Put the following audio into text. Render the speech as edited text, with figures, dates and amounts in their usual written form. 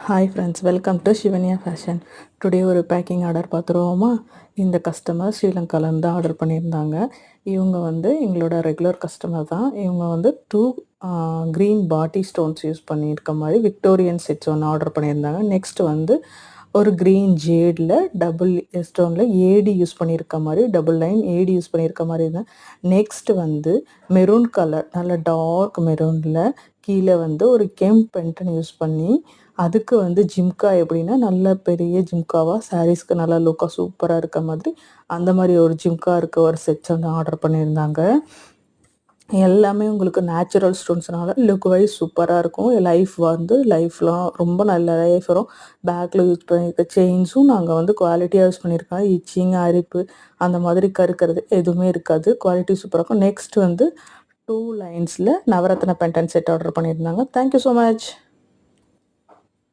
Hi friends, welcome to Shivanya fashion. Today ஒரு packing order பார்த்துருவோமா? இந்த customer ஸ்ரீலங்காலேருந்து order பண்ணியிருந்தாங்க. இவங்க எங்களோட ரெகுலர் கஸ்டமர் தான். இவங்க 2 க்ரீன் பாட்டி ஸ்டோன்ஸ் யூஸ் பண்ணியிருக்க மாதிரி விக்டோரியன் செட்ஸ் ஒன்று ஆர்டர் பண்ணியிருந்தாங்க. நெக்ஸ்ட் ஒரு க்ரீன் ஜேடில் டபுள் ஸ்டோனில் ஏடி யூஸ் பண்ணியிருக்க மாதிரி, டபுள் லைன் ஏடி யூஸ் பண்ணியிருக்க மாதிரி இருந்தேன். நெக்ஸ்ட் மெரூன் கலர், நல்ல டார்க் மெரூனில் கீழே ஒரு பென்டன் யூஸ் பண்ணி அதுக்கு ஜிம்கா எப்படின்னா நல்ல பெரிய ஜிம்காவாக சாரீஸ்க்கு நல்லா லுக்காக சூப்பராக இருக்க மாதிரி அந்த மாதிரி ஒரு ஜிம்கா இருக்க ஒரு செட்ஸ் ஆர்டர் பண்ணியிருந்தாங்க. எல்லாமே உங்களுக்கு நேச்சுரல் ஸ்டோன்ஸ்னால லுக் வைஸ் சூப்பராக இருக்கும். லைஃப்லாம் ரொம்ப நல்ல லைஃப் வரும். பேக்கில் யூஸ் பண்ணியிருக்க செயின்ஸும் நாங்கள் குவாலிட்டியாக யூஸ் பண்ணியிருக்கோம். இச்சிங் அரிப்பு அந்த மாதிரி கருக்கிறது எதுவுமே இருக்காது. குவாலிட்டி சூப்பராக இருக்கும். நெக்ஸ்ட் 2 லைன்ஸில் நவரத்ன பென்டன் செட் ஆர்டர் பண்ணியிருந்தாங்க. Thank you so much.